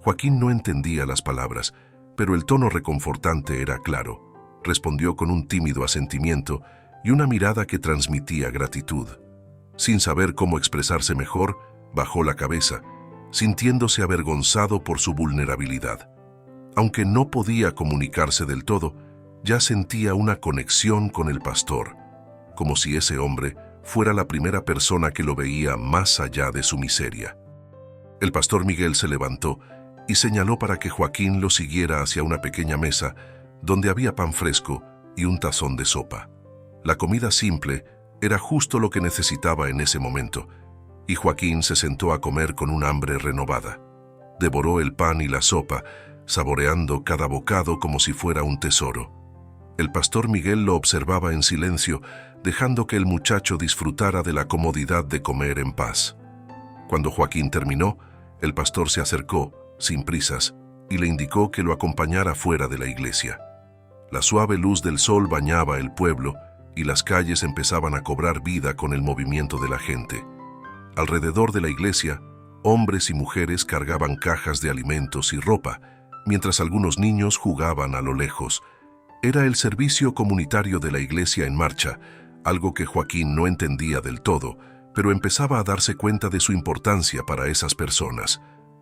Speaker 1: Joaquín no entendía las palabras, pero el tono reconfortante era claro. Respondió con un tímido asentimiento y una mirada que transmitía gratitud. Sin saber cómo expresarse mejor, bajó la cabeza, sintiéndose avergonzado por su vulnerabilidad. Aunque no podía comunicarse del todo, ya sentía una conexión con el pastor, como si ese hombre fuera la primera persona que lo veía más allá de su miseria. El pastor Miguel se levantó y señaló para que Joaquín lo siguiera hacia una pequeña mesa donde había pan fresco, y un tazón de sopa. La comida simple era justo lo que necesitaba en ese momento, y Joaquín se sentó a comer con un hambre renovada. Devoró el pan y la sopa, saboreando cada bocado como si fuera un tesoro. El pastor Miguel lo observaba en silencio, dejando que el muchacho disfrutara de la comodidad de comer en paz. Cuando Joaquín terminó, el pastor se acercó, sin prisas, y le indicó que lo acompañara fuera de la iglesia. La suave luz del sol bañaba el pueblo y las calles empezaban a cobrar vida con el movimiento de la gente. Alrededor de la iglesia, hombres y mujeres cargaban cajas de alimentos y ropa, mientras algunos niños jugaban a lo lejos. Era el servicio comunitario de la iglesia en marcha, algo que Joaquín no entendía del todo, pero empezaba a darse cuenta de su importancia para esas personas.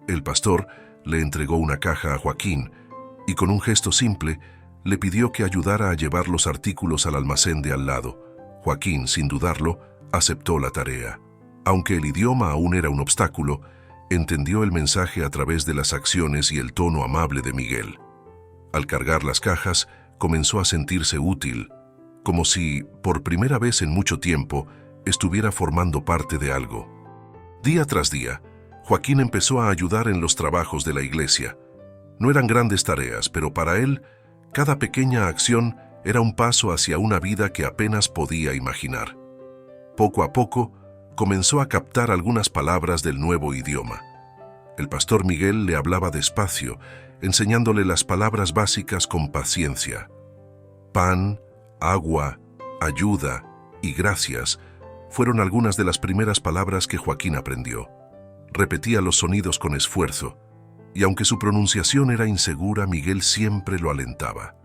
Speaker 1: El pastor le entregó una caja a Joaquín y con un gesto simple le pidió que ayudara a llevar los artículos al almacén de al lado. Joaquín, sin dudarlo, aceptó la tarea. Aunque el idioma aún era un obstáculo, entendió el mensaje a través de las acciones y el tono amable de Miguel. Al cargar las cajas, comenzó a sentirse útil, como si, por primera vez en mucho tiempo, estuviera formando parte de algo. Día tras día, Joaquín empezó a ayudar en los trabajos de la iglesia. No eran grandes tareas, pero para él, cada pequeña acción era un paso hacia una vida que apenas podía imaginar. Poco a poco, comenzó a captar algunas palabras del nuevo idioma. El pastor Miguel le hablaba despacio, enseñándole las palabras básicas con paciencia. Pan, agua, ayuda y gracias fueron algunas de las primeras palabras que Joaquín aprendió. Repetía los sonidos con esfuerzo, y aunque su pronunciación era insegura, Miguel siempre lo alentaba.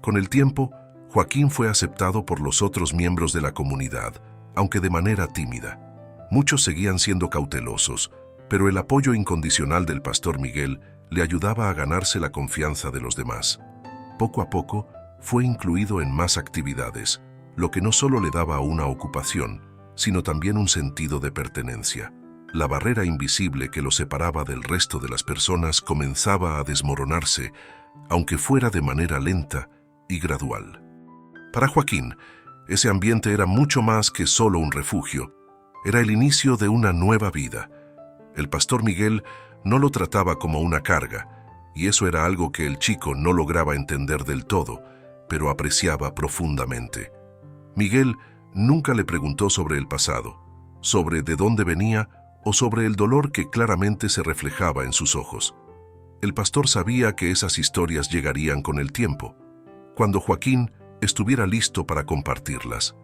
Speaker 1: Con el tiempo, Joaquín fue aceptado por los otros miembros de la comunidad, aunque de manera tímida. Muchos seguían siendo cautelosos, pero el apoyo incondicional del pastor Miguel le ayudaba a ganarse la confianza de los demás. Poco a poco, fue incluido en más actividades, lo que no solo le daba una ocupación, sino también un sentido de pertenencia. La barrera invisible que lo separaba del resto de las personas comenzaba a desmoronarse, aunque fuera de manera lenta y gradual. Para Joaquín, ese ambiente era mucho más que solo un refugio. Era el inicio de una nueva vida. El pastor Miguel no lo trataba como una carga, y eso era algo que el chico no lograba entender del todo, pero apreciaba profundamente. Miguel nunca le preguntó sobre el pasado, sobre de dónde venía o sobre el dolor que claramente se reflejaba en sus ojos. El pastor sabía que esas historias llegarían con el tiempo, cuando Joaquín estuviera listo para compartirlas.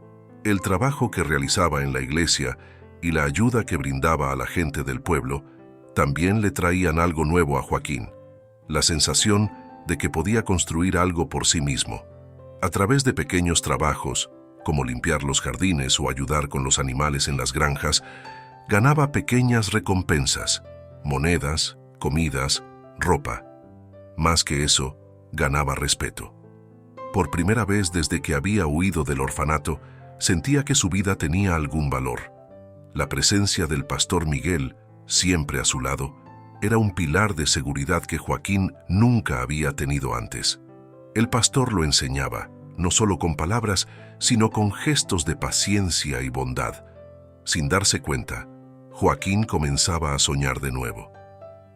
Speaker 1: El trabajo que realizaba en la iglesia y la ayuda que brindaba a la gente del pueblo también le traían algo nuevo a Joaquín, la sensación de que podía construir algo por sí mismo. A través de pequeños trabajos, como limpiar los jardines o ayudar con los animales en las granjas, ganaba pequeñas recompensas, monedas, comidas, ropa. Más que eso, ganaba respeto. Por primera vez desde que había huido del orfanato, sentía que su vida tenía algún valor. La presencia del pastor Miguel, siempre a su lado, era un pilar de seguridad que Joaquín nunca había tenido antes. El pastor lo enseñaba, no solo con palabras, sino con gestos de paciencia y bondad. Sin darse cuenta, Joaquín comenzaba a soñar de nuevo.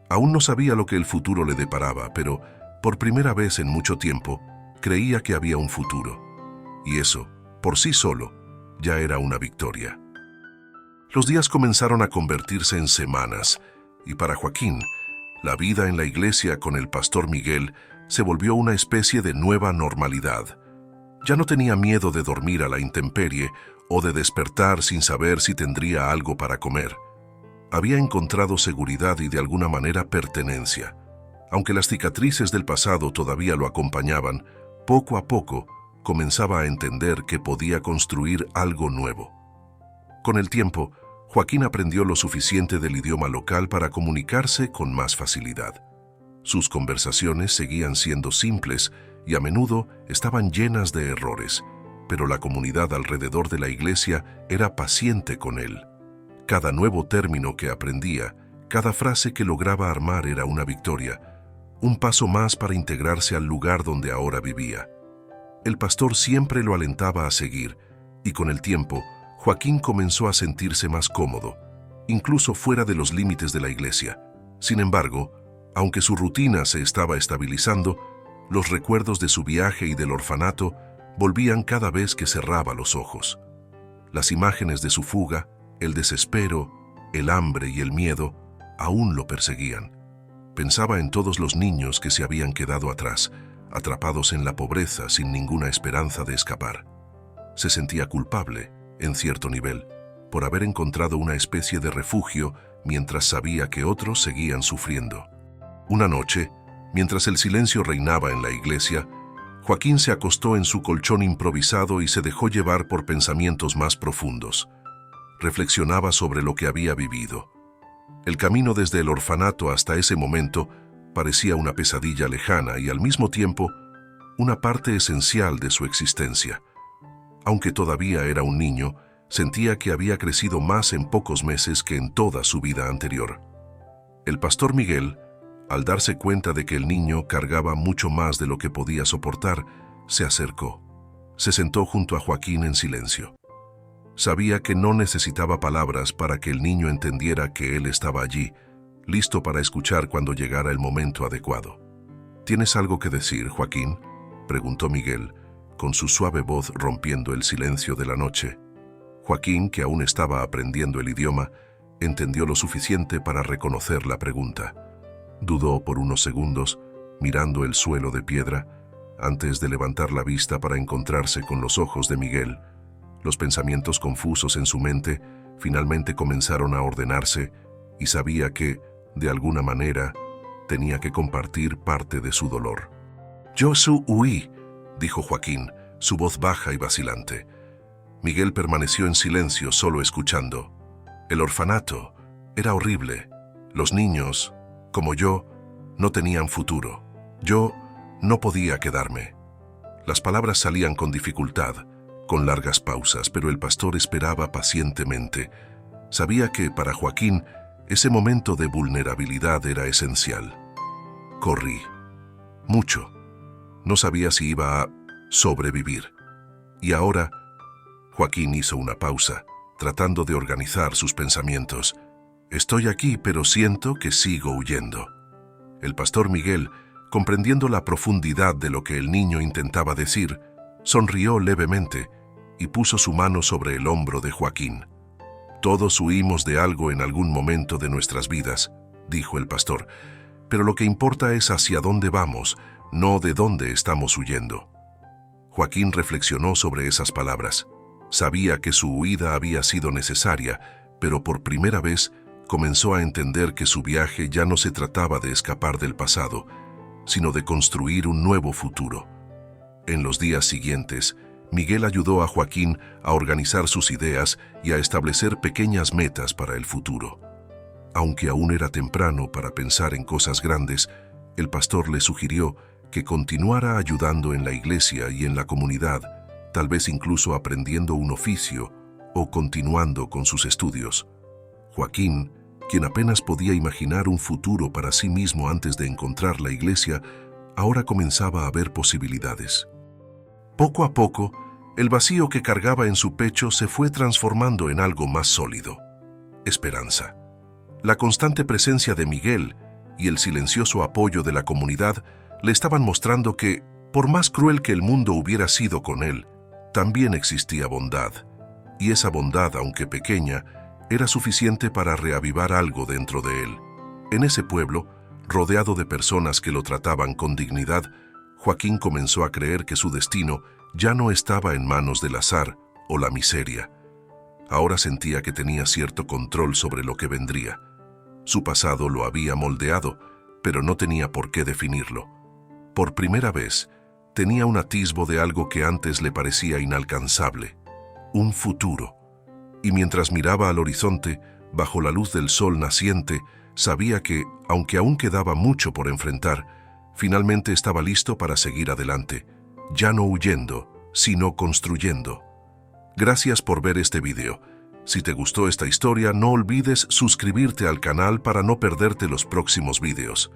Speaker 1: Aún no sabía lo que el futuro le deparaba, pero, por primera vez en mucho tiempo, creía que había un futuro. Y eso, por sí solo, ya era una victoria. Los días comenzaron a convertirse en semanas, y para Joaquín, la vida en la iglesia con el pastor Miguel se volvió una especie de nueva normalidad. Ya no tenía miedo de dormir a la intemperie o de despertar sin saber si tendría algo para comer. Había encontrado seguridad y de alguna manera pertenencia. Aunque las cicatrices del pasado todavía lo acompañaban, poco a poco comenzaba a entender que podía construir algo nuevo. Con el tiempo, Joaquín aprendió lo suficiente del idioma local para comunicarse con más facilidad. Sus conversaciones seguían siendo simples y a menudo estaban llenas de errores, pero la comunidad alrededor de la iglesia era paciente con él. Cada nuevo término que aprendía, cada frase que lograba armar era una victoria, un paso más para integrarse al lugar donde ahora vivía. El pastor siempre lo alentaba a seguir, y con el tiempo, Joaquín comenzó a sentirse más cómodo, incluso fuera de los límites de la iglesia. Sin embargo, aunque su rutina se estaba estabilizando, los recuerdos de su viaje y del orfanato volvían cada vez que cerraba los ojos. Las imágenes de su fuga, el desespero, el hambre y el miedo aún lo perseguían. Pensaba en todos los niños que se habían quedado atrás, atrapados en la pobreza sin ninguna esperanza de escapar. Se sentía culpable, en cierto nivel, por haber encontrado una especie de refugio mientras sabía que otros seguían sufriendo. Una noche, mientras el silencio reinaba en la iglesia, Joaquín se acostó en su colchón improvisado y se dejó llevar por pensamientos más profundos. Reflexionaba sobre lo que había vivido. El camino desde el orfanato hasta ese momento parecía una pesadilla lejana y al mismo tiempo una parte esencial de su existencia. Aunque todavía era un niño, sentía que había crecido más en pocos meses que en toda su vida anterior. El pastor Miguel, al darse cuenta de que el niño cargaba mucho más de lo que podía soportar, se acercó. Se sentó junto a Joaquín en silencio. Sabía que no necesitaba palabras para que el niño entendiera que él estaba allí, listo para escuchar cuando llegara el momento adecuado. ¿Tienes algo que decir, Joaquín?, preguntó Miguel, con su suave voz rompiendo el silencio de la noche. Joaquín, que aún estaba aprendiendo el idioma, entendió lo suficiente para reconocer la pregunta. Dudó por unos segundos, mirando el suelo de piedra, antes de levantar la vista para encontrarse con los ojos de Miguel. Los pensamientos confusos en su mente finalmente comenzaron a ordenarse y sabía que, de alguna manera, tenía que compartir parte de su dolor. «Yo huí», dijo Joaquín, su voz baja y vacilante. Miguel permaneció en silencio, solo escuchando. El orfanato era horrible. Los niños, como yo, no tenían futuro. Yo no podía quedarme. Las palabras salían con dificultad, con largas pausas, pero el pastor esperaba pacientemente. Sabía que, para Joaquín, ese momento de vulnerabilidad era esencial. Corrí. Mucho. No sabía si iba a sobrevivir. Y ahora, Joaquín hizo una pausa, tratando de organizar sus pensamientos. Estoy aquí, pero siento que sigo huyendo. El pastor Miguel, comprendiendo la profundidad de lo que el niño intentaba decir, sonrió levemente y puso su mano sobre el hombro de Joaquín. Todos huimos de algo en algún momento de nuestras vidas, dijo el pastor, pero lo que importa es hacia dónde vamos, no de dónde estamos huyendo. Joaquín reflexionó sobre esas palabras. Sabía que su huida había sido necesaria, pero por primera vez comenzó a entender que su viaje ya no se trataba de escapar del pasado, sino de construir un nuevo futuro. En los días siguientes, Miguel ayudó a Joaquín a organizar sus ideas y a establecer pequeñas metas para el futuro. Aunque aún era temprano para pensar en cosas grandes, el pastor le sugirió que continuara ayudando en la iglesia y en la comunidad, tal vez incluso aprendiendo un oficio o continuando con sus estudios. Joaquín, quien apenas podía imaginar un futuro para sí mismo antes de encontrar la iglesia, ahora comenzaba a ver posibilidades. Poco a poco, el vacío que cargaba en su pecho se fue transformando en algo más sólido: esperanza. La constante presencia de Miguel y el silencioso apoyo de la comunidad le estaban mostrando que, por más cruel que el mundo hubiera sido con él, también existía bondad, y esa bondad, aunque pequeña, era suficiente para reavivar algo dentro de él. En ese pueblo, rodeado de personas que lo trataban con dignidad, Joaquín comenzó a creer que su destino ya no estaba en manos del azar o la miseria. Ahora sentía que tenía cierto control sobre lo que vendría. Su pasado lo había moldeado, pero no tenía por qué definirlo. Por primera vez, tenía un atisbo de algo que antes le parecía inalcanzable: un futuro. Y mientras miraba al horizonte, bajo la luz del sol naciente, sabía que, aunque aún quedaba mucho por enfrentar, finalmente estaba listo para seguir adelante, ya no huyendo, sino construyendo. Gracias por ver este video. Si te gustó esta historia, no olvides suscribirte al canal para no perderte los próximos videos.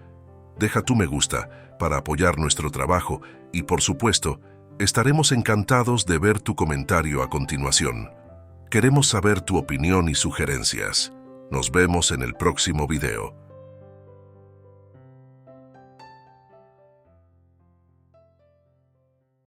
Speaker 1: Deja tu me gusta para apoyar nuestro trabajo y, por supuesto, Estaremos encantados de ver tu comentario a continuación. Queremos saber tu opinión y sugerencias. Nos vemos en el próximo video.